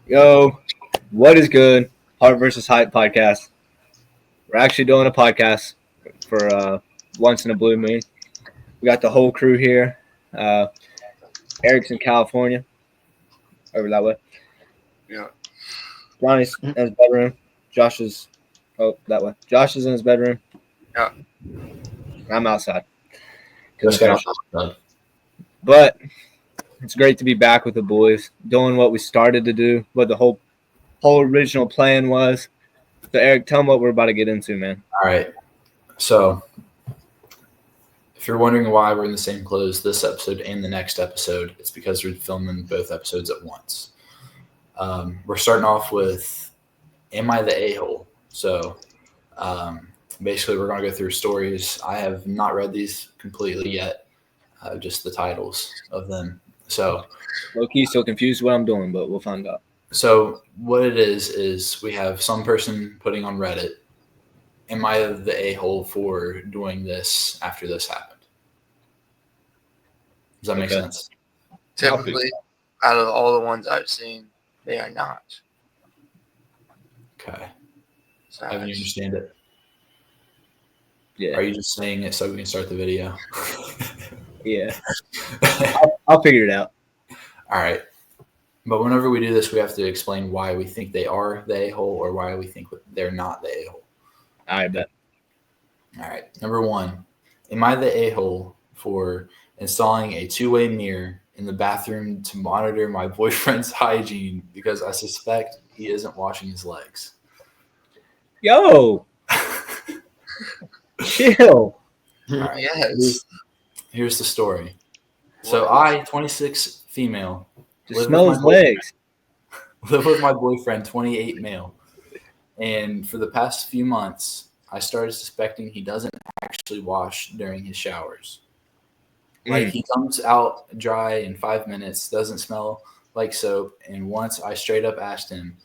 Yo, what is good? Heart versus Hype podcast. We're actually doing a podcast for once in a blue moon. We got the whole crew here. Eric's in California, over that way. Yeah. Johnny's in his bedroom. Josh is that way. Josh is in his bedroom. Yeah. I'm outside. Just got done. But it's great to be back with the boys, doing what we started to do, what the whole original plan was. So Eric, tell them what we're about to get into, man. All right. So, if you're wondering why we're in the same clothes this episode and the next episode, it's because we're filming both episodes at once. We're starting off with Am I the A-hole? So, basically, we're going to go through stories. I have not read these completely yet, just the titles of them. So, low-key still confused what I'm doing, but we'll find out. So what it is we have some person putting on Reddit, am I the a-hole for doing this after this happened? Does that make sense? Typically, out of all the ones I've seen, they are not. Okay. So I haven't understand it. Yeah. Are you just saying it so we can start the video? Yeah. I'll figure it out. All right. But whenever we do this, we have to explain why we think they are the a-hole or why we think they're not the a-hole. I bet. All right. Number one, am I the a-hole for installing a two-way mirror in the bathroom to monitor my boyfriend's hygiene because I suspect he isn't washing his legs? Yo! Chill. All right. Yes. Here's the story. So I, 26 female, Just smell his legs. live with my boyfriend, 28 male. And for the past few months, I started suspecting he doesn't actually wash during his showers. Like he comes out dry in 5 minutes, doesn't smell like soap. And once I straight up asked him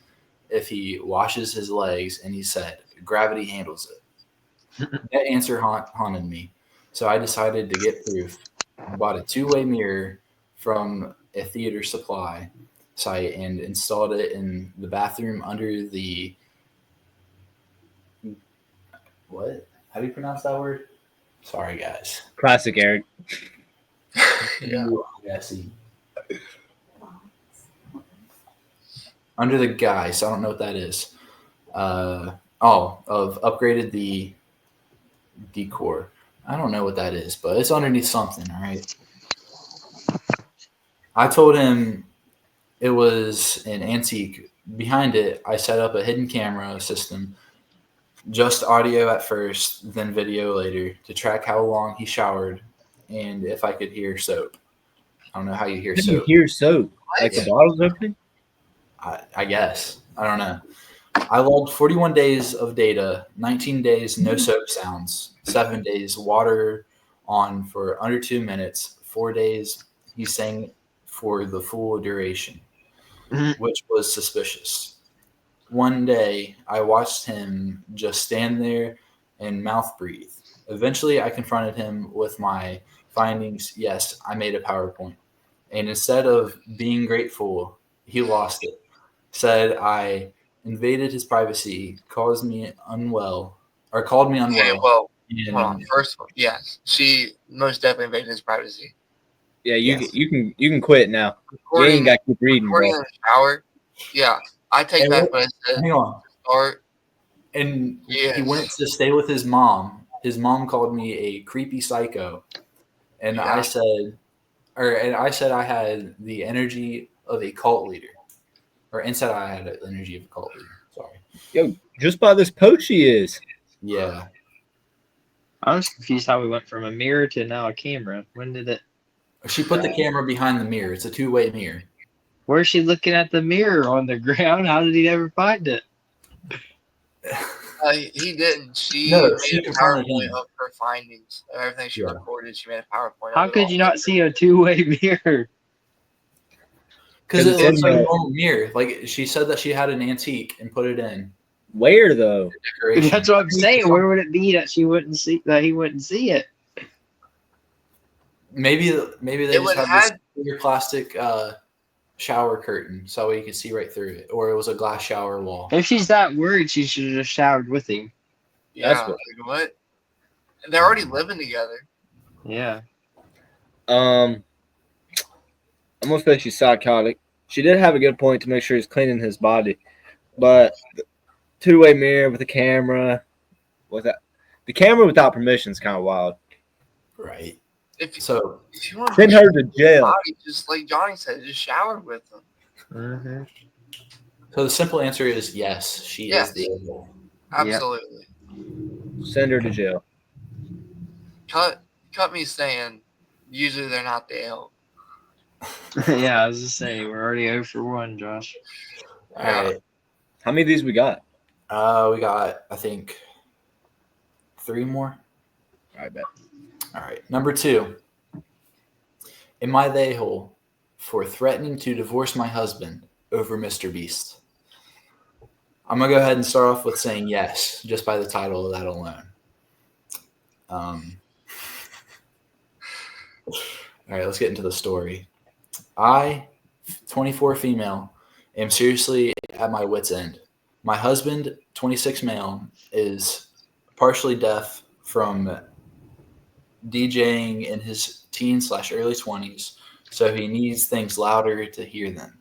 if he washes his legs, and he said, gravity handles it. That answer haunted me. So I decided to get proof. I bought a two-way mirror from a theater supply site and installed it in the bathroom under the what? How do you pronounce that word? Sorry, guys. Classic Eric. Yeah. Jesse. Under the guise. I don't know what that is. Of upgraded the decor. I don't know what that is, but it's underneath something, all right? I told him it was an antique. Behind it, I set up a hidden camera system, just audio at first, then video later, to track how long he showered and if I could hear soap. I don't know how you hear Did soap. you hear soap? Like the bottle's opening? I guess. I don't know. I logged 41 days of data, 19 days no soap sounds, 7 days water on for under 2 minutes, 4 days he sang for the full duration, which was suspicious. One day I watched him just stand there and mouth breathe. Eventually I confronted him with my findings. Yes, I made a PowerPoint. And instead of being grateful, he lost it. Said I invaded his privacy, called me unwell. Okay, well, first of all, yes, she most definitely invaded his privacy. Yeah, you can quit now. You ain't got to keep reading, bro. In the shower. Yeah, I take back what I said. Hang on. Start. And he went to stay with his mom. His mom called me a creepy psycho, and I said I had the energy of a cult leader, or instead I had the energy of a cult leader. Sorry. Yo, just by this post she is. Yeah. I was confused how we went from a mirror to now a camera. When did it? She put the camera behind the mirror. It's a two-way mirror. Where's she looking at the mirror on the ground? How did he never find it? He didn't. She No, made she a confirmed PowerPoint him. of her findings. Of everything she recorded, she made a PowerPoint. How of it could all. you not see a two-way mirror? Because it looks like a in normal mirror. Like she said that she had an antique and put it in. Where though? Decoration. That's what I'm saying. Where would it be that she wouldn't see that he wouldn't see it? Maybe they just have this clear plastic shower curtain so you could see right through it, or it was a glass shower wall. If she's that worried, she should have just showered with him. Yeah, That's like, what? And they're already living together. Yeah. I'm gonna say she's psychotic. She did have a good point to make sure he's cleaning his body, but two-way mirror with a camera, the camera without permission is kind of wild. Right. If So you want Send her to jail. body, just like Johnny said, just shower with them. Mm-hmm. the simple answer is yes. She Yes. is the a-hole. Absolutely. Send her to jail. Cut me saying usually they're not the L. Yeah, I was just saying, we're already 0 for 1, Josh. All right. How many of these we got? We got, I think, 3 more. I bet. All right. Number 2. Am I the a-hole for threatening to divorce my husband over Mr. Beast? I'm going to go ahead and start off with saying yes, just by the title of that alone. All right, let's get into the story. I, 24 female, am seriously at my wit's end. My husband, 26 male, is partially deaf from DJing in his teen/early 20s, so he needs things louder to hear them.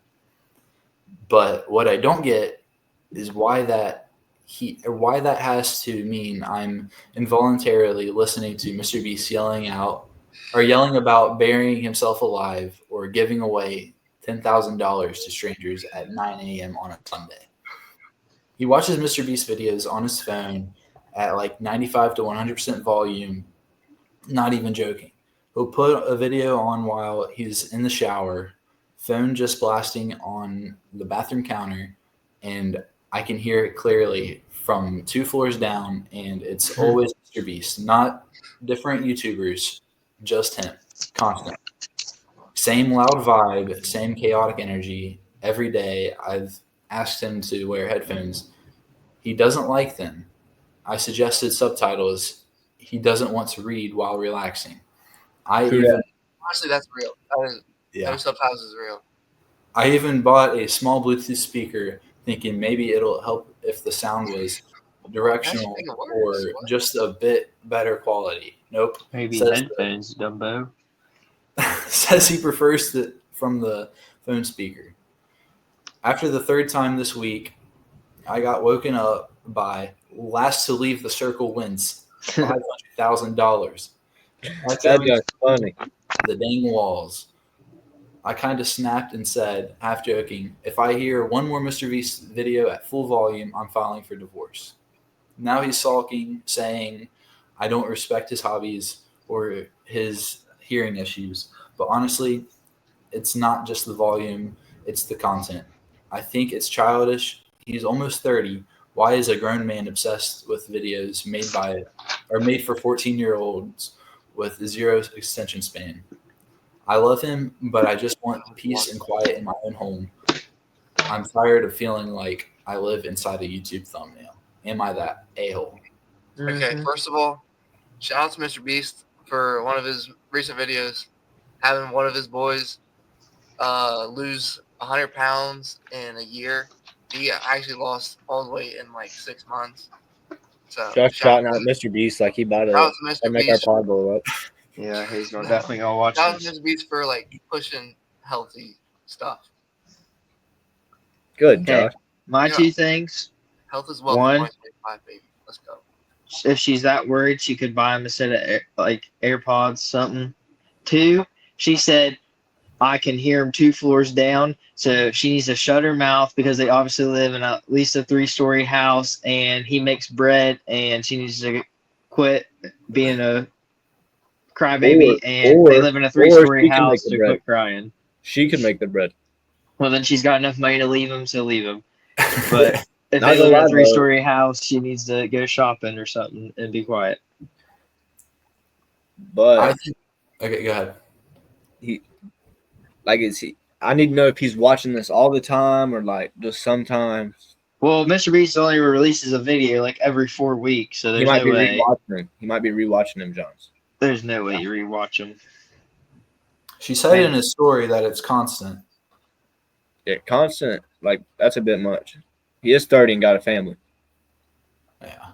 But what I don't get is why that has to mean I'm involuntarily listening to Mr. Beast yelling about burying himself alive or giving away $10,000 to strangers at 9 a.m. on a Sunday. He watches Mr. Beast videos on his phone at like 95 to 100% volume, not even joking. He'll put a video on while he's in the shower, phone just blasting on the bathroom counter, and I can hear it clearly from 2 floors down, and it's always Mr. Beast, not different YouTubers, just him, constant. Same loud vibe, same chaotic energy every day. I've asked him to wear headphones. He doesn't like them. I suggested subtitles. He doesn't want to read while relaxing. Honestly, that's real. Those subtitles is real. I even bought a small Bluetooth speaker thinking maybe it'll help if the sound was directional or just a bit better quality. Nope. Maybe Says headphones, Dumbo. says he prefers it from the phone speaker. After the 3rd time this week, I got woken up by last to leave the circle wins $500,000. That's funny. The dang walls. I kind of snapped and said, half joking, if I hear one more Mr. Beast video at full volume, I'm filing for divorce. Now he's sulking, saying I don't respect his hobbies or his hearing issues. But honestly, it's not just the volume, it's the content. I think it's childish. He's almost 30. Why is a grown man obsessed with videos made for 14-year-olds with 0 attention span? I love him, but I just want peace and quiet in my own home. I'm tired of feeling like I live inside a YouTube thumbnail. Am I that a-hole? Okay, first of all, shout out to Mr. Beast for one of his recent videos, having one of his boys lose 100 pounds in a year. He actually lost all the weight in like 6 months. So Josh shouting out Mr. Beast like he about shout out to to Mr. make our Beast. pod blow up. Yeah, he's definitely gonna watch Shout out this. to Mr. Beast for like pushing healthy stuff. Good, Okay. Josh. My Yeah. 2 things. Health is wealth. One. 2025, baby. Let's go. If she's that worried, she could buy him a set of AirPods, something. 2, she said, I can hear him 2 floors down, so she needs to shut her mouth because they obviously live in at least a 3-story house, and he makes bread, and she needs to quit being a crybaby, and they live in a 3-story she can house, make the so bread. quit crying. She could make the bread. Well, then she's got enough money to leave him, so leave him. But if Not they live in gonna a lie, 3-story house, she needs to go shopping or something and be quiet. But Okay, go ahead. I need to know if he's watching this all the time or like just sometimes. Well, Mr. Beast only releases a video like every 4 weeks, so He there's might no be way. rewatching him. He might be rewatching him, Jones. There's no way you rewatch him. She said in his story that it's constant. Yeah, constant. Like that's a bit much. He is 30 and got a family. Yeah.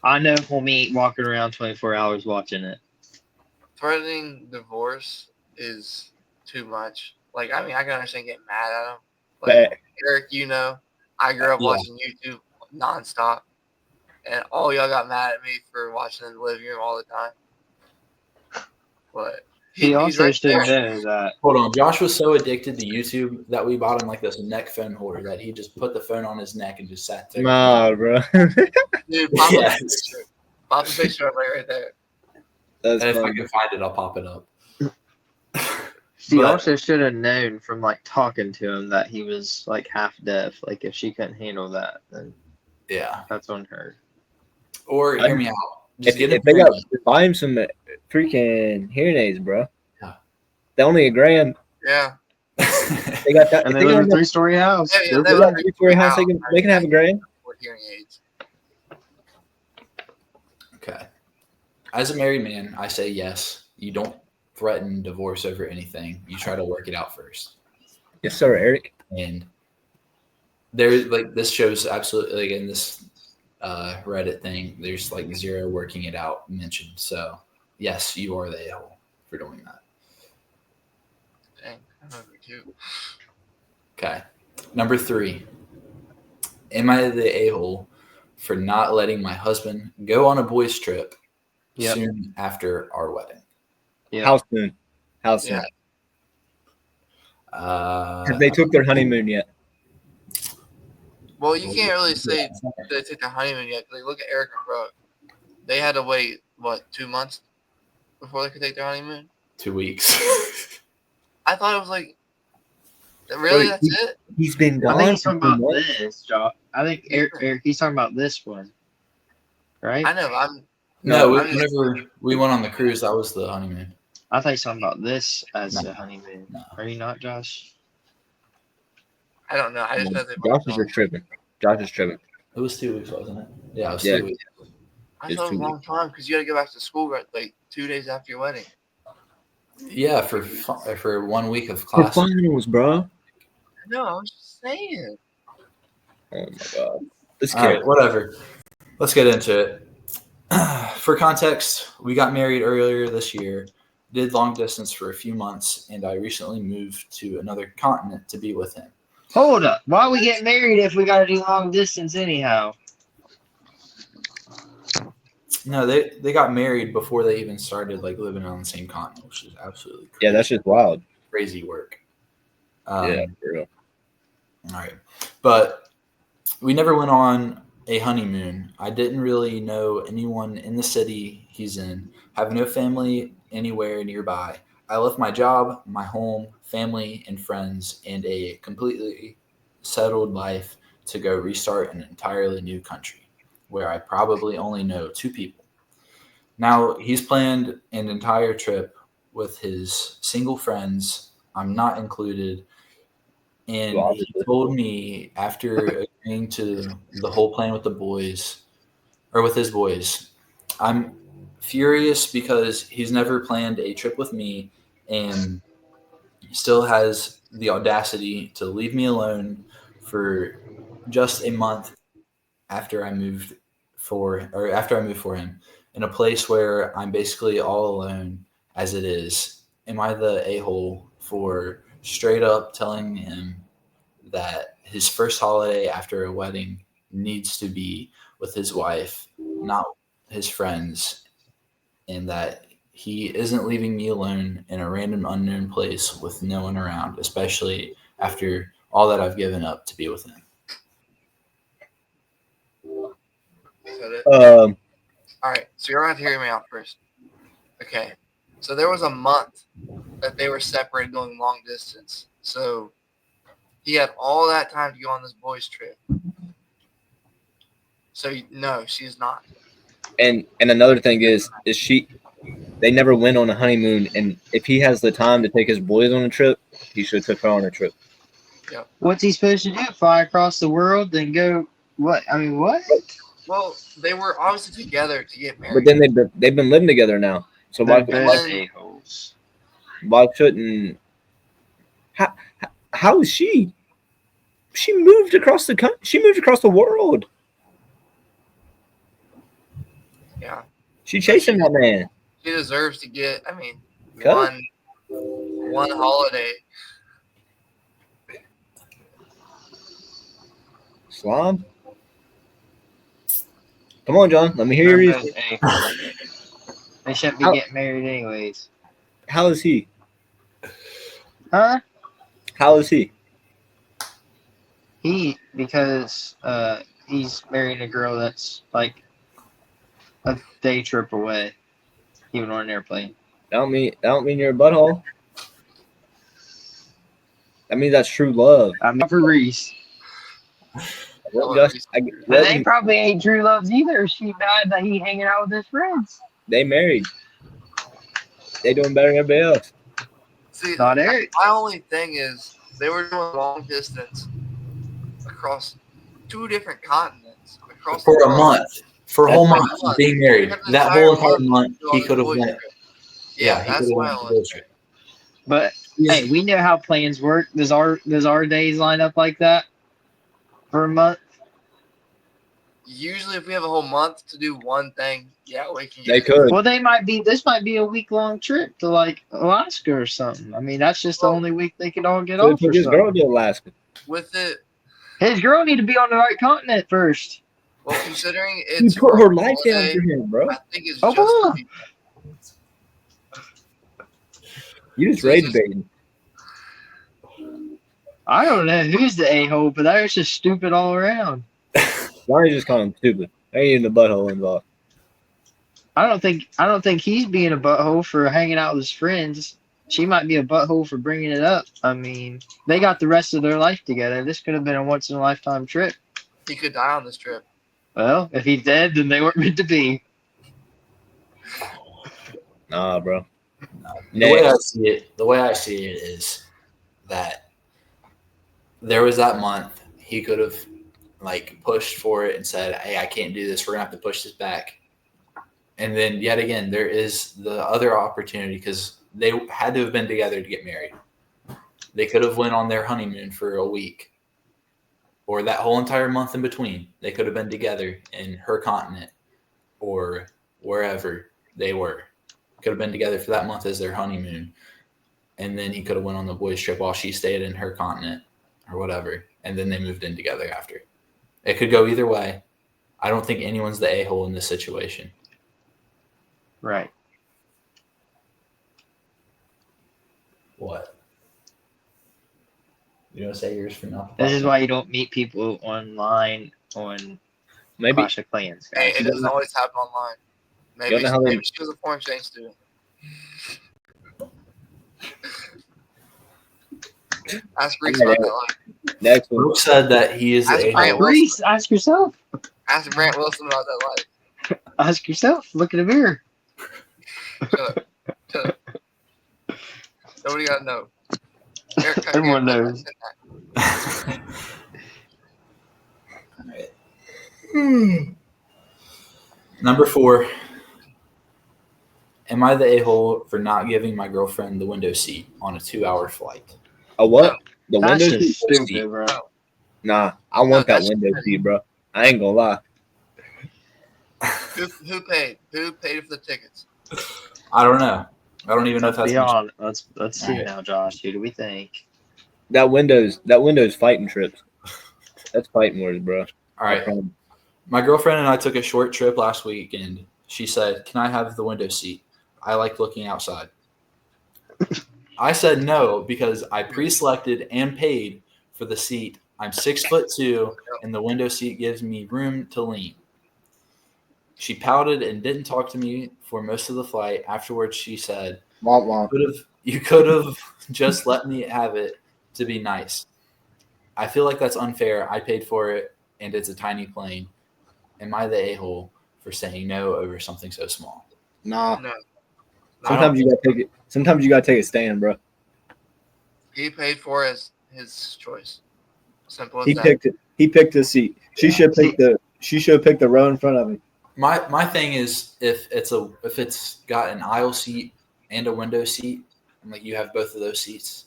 I know homie walking around 24 hours watching it. Threatening divorce is too much. Like, I mean, I can understand getting mad at him. Like, But Eric, I grew up Yeah. watching YouTube nonstop, and all y'all got mad at me for watching in the living room all the time. But He he's also right should there. know that. Hold on. Josh was so addicted to YouTube that we bought him like this neck phone holder that he just put the phone on his neck and just sat there. nah, bro. Dude, pop Yes. up the picture. Pop the picture up right there. That's And if I funny. can find it, I'll pop it up. She But- also should have known from like talking to him that he was like half deaf. Like if she couldn't handle that, then Yeah. that's on her. Or hear me out. Just If get they him. got buy him some freaking hearing aids, bro. Yeah. They're only $1,000. Yeah. They got that. And if they they live in got a 3-story house. Yeah, yeah, they they got live a three-story house, they can have $1,000. For hearing aids. Okay. As a married man, I say yes. You don't threaten divorce over anything. You try to work it out first. Yes, sir, Eric. And there's like this shows absolutely like in this Reddit thing, there's like zero working it out mentioned. So yes, you are the a-hole for doing that. Dang, I know you too. Okay. Number 3. Am I the a-hole for not letting my husband go on a boys' trip Yep. soon after our wedding? Yeah. How soon? How soon? Yeah. Have they took their honeymoon yet? Well, you can't really say they took the honeymoon yet. Like, look at Eric and Brooke. They had to wait, 2 months before they could take their honeymoon? 2 weeks. I thought it was like, really? Wait, That's it? He's been I gone. think he's for talking about 2 months. this, Josh. I think Eric, he's talking about this one, right? I know. No, I'm just- whenever we went on the cruise, that was the honeymoon. I thought he's talking about this as No. a honeymoon. No. Are you not, Josh? I don't know. I just know they Josh is just tripping. Josh is tripping. It was 2 weeks, wasn't it? Yeah, it was Yeah. 2 weeks. I It's thought it was too a long time because you got to go back to school like 2 days after your wedding. Yeah, for 1 week of For class. finals, bro. No, I was just saying. Oh my god. This All kid. right, whatever. Let's get into it. For context, we got married earlier this year, did long distance for a few months, and I recently moved to another continent to be with him. Hold up. Why we get married if we got to do long distance anyhow? No, they got married before they even started like living on the same continent, which is absolutely crazy, Yeah, that's just wild. crazy work. Yeah, for real. All right. But we never went on a honeymoon. I didn't really know anyone in the city he's in, have no family anywhere nearby. I left my job, my home, family, and friends, and a completely settled life to go restart an entirely new country where I probably only know 2 people. Now, he's planned an entire trip with his single friends. I'm not included. And Well, he told me after agreeing to the whole plan with the boys, or with his boys, I'm furious because he's never planned a trip with me and still has the audacity to leave me alone for just a month after I moved for him in a place where I'm basically all alone as it is. Am I the a-hole for straight up telling him that his first holiday after a wedding needs to be with his wife, not his friends, and that he isn't leaving me alone in a random unknown place with no one around, especially after all that I've given up to be with him? Is that it? Um, All right, so you're going to have to hear me out first. Okay, so there was a month that they were separated going long distance. So he had all that time to go on this boys' trip. So no, she's not. and another thing is they never went on a honeymoon, and if he has the time to take his boys on a trip, he should have took her on a trip. What's he supposed to do? Fly across the world, then go? What? I mean, what? Well, they were obviously together to get married. But then they've been living together now, so They're why- both a-holes. why shouldn't? How is she? She moved across the country. She moved across the world. Yeah. She chasing that man. She deserves to get, I mean, Cut. one holiday. Slime. Come on, John. Let me hear your reason. Hey, they shouldn't be How- getting married anyways. How is he? Huh? How is he? Because he's marrying a girl that's like a day trip away, even on an airplane. That don't mean you're a butthole. That means that's true love. I'm not for Reese. Well, Just, I, But they probably ain't true loves either. She died that he hanging out with his friends. they married. They doing better than everybody else. See, Not Eric. my only thing is they were doing long distance across 2 different continents. Across For the a world. month. For a whole That's month a month. being married. An That entire whole entire month month, to go he on could have the boys' went. trip. Yeah, he that's could have my went on only the boys trip. But hey, we know how plans work. Does our days line up like that for a month? Usually, if we have a whole month to do one thing, yeah, we can. They Get could. Well, this might be a week-long trip to like Alaska or something. I mean, that's just the only week they could all get So off took or his girl something. to Alaska. with it. His girl need to be on the right continent first. Well, considering He it's put for her a life down holiday, for him, bro. I think it's Oh, just wow. the people. You just So rage just- baiting. I don't know who's the a-hole, but they're just stupid all around. Johnny just called him stupid. There ain't even the butthole involved. I don't think he's being a butthole for hanging out with his friends. She might be a butthole for bringing it up. I mean, they got the rest of their life together. This could have been a once in a lifetime trip. He could die on this trip. Well, if he's dead, then they weren't meant to be. Nah, bro. The way I see it is that there was that month he could have like pushed for it and said, "Hey, I can't do this. We're gonna have to push this back." And then yet again, there is the other opportunity because they had to have been together to get married. They could have went on their honeymoon for a week, or that whole entire month in between. They could have been together in her continent or wherever they were. Could have been together for that month as their honeymoon, and then he could have went on the boys' trip while she stayed in her continent or whatever, and then they moved in together after. It could go either way. I don't think anyone's the a-hole in this situation. Right. What? You don't say yours for nothing. This is why you don't meet people online on Maybe Clash of Clans, Hey, guys. it doesn't always happen online. You Maybe, know how they- maybe she was a foreign exchange student. Ask Reese about that life. next one. Brooke said that he is That's the right. a-hole. Reese, ask yourself. Ask Grant Wilson about that life. Ask yourself. Look in the mirror. Shut up. Shut up. Nobody got to know. Eric, cut Everyone your- knows. Number 4. Am I the a-hole for not giving my girlfriend the window seat on a 2-hour flight? A what? The That's window just seat? stupid, bro. Nah, I want that that's window petty. seat, bro. I ain't gonna lie. Who paid? Who paid for the tickets? I don't know. I don't even know if that's Be on. Let's see Alright. now, Josh. Who do we think? That window's fighting trips. That's fighting words, bro. all right. My girlfriend and I took a short trip last week, and she said, "Can I have the window seat? I like looking outside." I said no because I pre-selected and paid for the seat. I'm 6'2", and the window seat gives me room to lean. She pouted and didn't talk to me for most of the flight. Afterwards, she said, "You could have just let me have it to be nice." I feel like that's unfair. I paid for it, and it's a tiny plane. Am I the a-hole for saying no over something so small? Nah. No. Sometimes you gotta take it. Sometimes you gotta take a stand, bro. He paid for his choice. Simple as He that. picked it. He picked the seat. She should pick the. She should pick the row in front of him. My thing is if it's got an aisle seat and a window seat, and like you have both of those seats.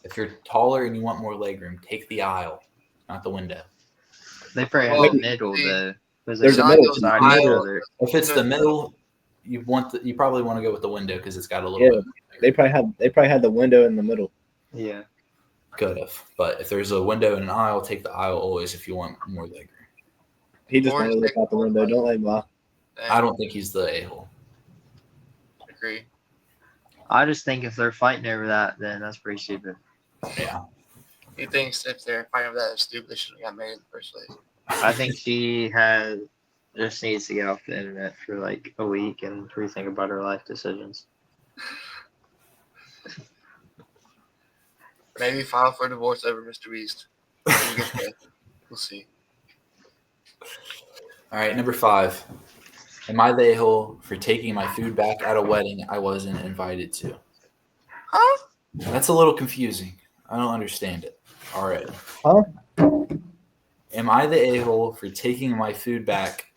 If you're taller and you want more legroom, take the aisle. not the window. They probably have Well, the middle see, though. Was there's there a not middle. the side Aisle. middle there? If it's the middle, you probably want to go with the window because it's got a little Yeah. bit. They probably had the window in the middle. Yeah. Could have, but if there's a window and an aisle, take the aisle always if you want more leg room. He just Or wanted to look take out the one window. button. Don't let him lie. I don't think he's the a-hole. agree. I just think if they're fighting over that, then that's pretty stupid. Yeah, He thinks if they're fighting over that, it's stupid. They shouldn't have got married in the first place. I think she just needs to get off the internet for like a week and rethink about her life decisions. Maybe file for divorce over Mr. Beast. Maybe get there. We'll see. All right, number 5. Am I the a-hole for taking my food back at a wedding I wasn't invited to? Huh? That's a little confusing. I don't understand it. All right. Huh? Am I the a-hole for taking my food back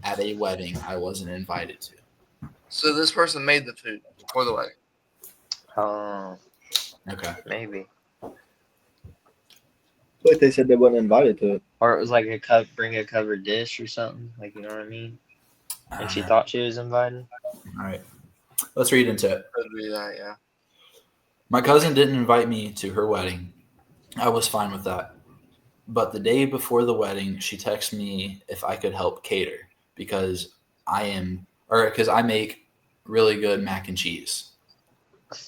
at a wedding I wasn't invited to? So this person made the food before the wedding. Oh, Okay. maybe. But they said they wasn't invited to it. Or it was like bring a covered dish or something. Like, you know what I mean? And she All thought she was invited. right. Let's read into it. Could be that, yeah. My cousin didn't invite me to her wedding. I was fine with that. But the day before the wedding, she texted me if I could help cater because I make really good mac and cheese.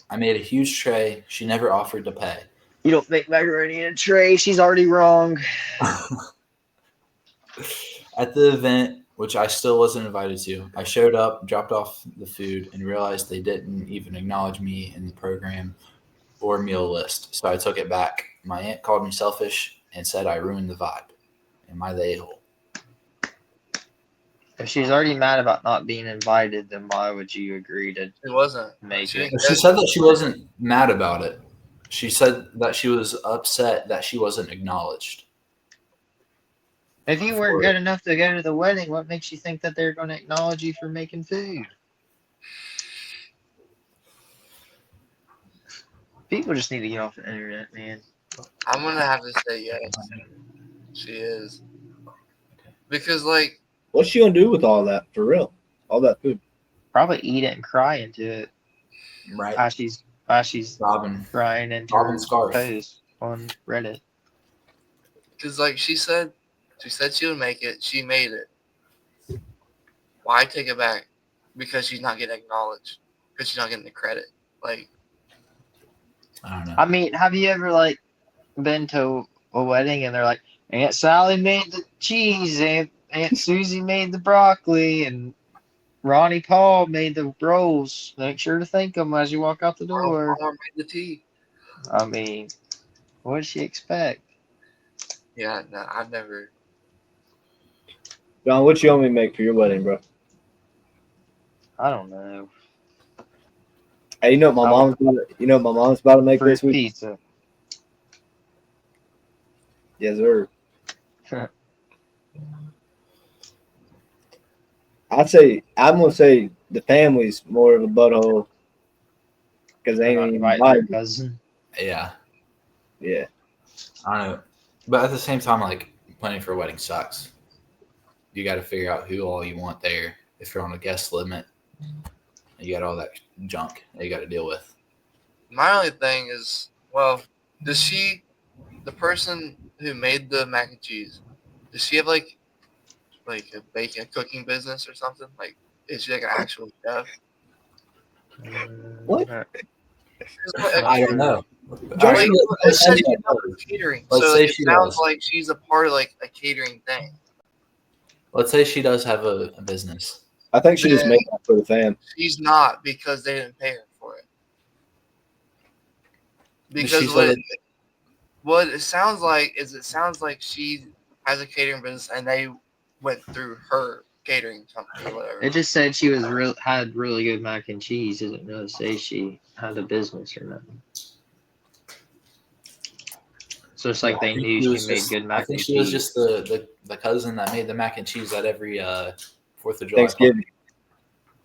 I made a huge tray. She never offered to pay. You don't make macaroni in a tray. She's already wrong. At the event, which I still wasn't invited to, I showed up, dropped off the food, and realized they didn't even acknowledge me in the program or meal list. So I took it back. My aunt called me selfish and said I ruined the vibe. Am I the a-hole? If she's already mad about not being invited, then why would you agree to It wasn't. make She it? didn't She get- said that she wasn't mad about it. She said that she was upset that she wasn't acknowledged. If you weren't good enough to go to the wedding, what makes you think that they're going to acknowledge you for making food? People just need to get off the internet, man. I'm going to have to say yes. She is. Because, like, What's she gonna do with all that for real? All that food. Probably eat it and cry into it. Right. While she's Robin. crying into Robin her scarf. post on Reddit. because, like, she said she would make it. She made it. Why take it back? Because she's not getting acknowledged. Because she's not getting the credit. Like, I don't know. I mean, have you ever like been to a wedding and they're like, Aunt Sally made the cheese, Aunt Susie made the broccoli, and Ronnie Paul made the rolls. Make sure to thank them as you walk out the door. Palmer made the tea. I mean, what does she expect? Yeah, no, I've never. John, what you want me to make for your wedding, bro? I don't know. Hey, you know what my mom's about to make Fruit this week? pizza. Yes, sir. I'm gonna say the family's more of a butthole because they ain't even Invite their invited. cousin. Yeah. Yeah, I don't know. But at the same time, like, planning for a wedding sucks. You got to figure out who all you want there. If you're on a guest limit, you got all that junk that you got to deal with. My only thing is, well, does the person who made the mac and cheese, does she have like a cooking business or something? Like, is she like an actual chef? What? I don't know. Josh, Like, Let's it said say- she does catering, Let's so say it she sounds does. like she's a part of like a catering thing. let's say she does have a business. I think she just made that for the fam. She's not because they didn't pay her for it. She Because said what it sounds like is she has a catering business and they went through her catering company or whatever. It just said she was had really good mac and cheese. It didn't really say she had a business or nothing. So it's like I they think knew she she was made just- good I mac think and she was cheese. just the cousin that made the mac and cheese at every 4th of July. Thanksgiving.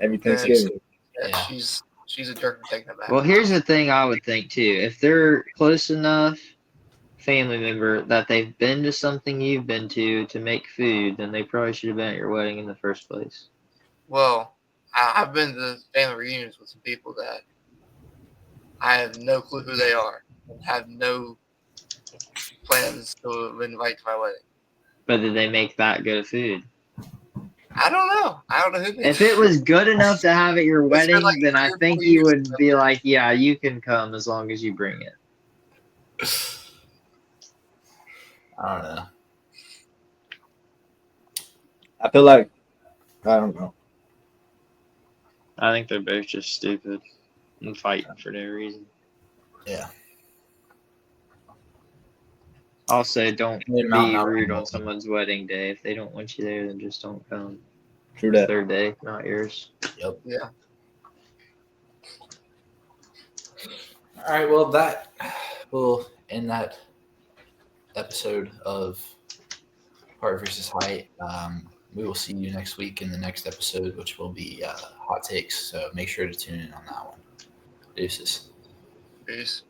Every Thanksgiving. Yeah, Yeah. she's a jerk for taking it back. Well, here's the thing I would think too. If they're close enough, if family member that they've been to something you've been to make food, then they probably should have been at your wedding in the first place. Well, I've been to family reunions with some people that I have no clue who they are and have no plans to invite to my wedding. But did they make that good of food? I don't know. I don't know who. If it was good enough to have at your It's been wedding, like then I 3 or think 4 you years would ago. be like, yeah, you can come as long as you bring it. I don't know. I feel like I don't know. I think they're both just stupid and fighting for no reason. Yeah. Also, don't Yeah, be Mount rude Melbourne. on someone's wedding day. If they don't want you there, then just don't come. True It's that. their day, not yours. Yep. Yeah. All right. Well, that will end that episode of Heart versus Height. We will see you next week in the next episode, which will be hot takes. So make sure to tune in on that one. Deuces. Peace.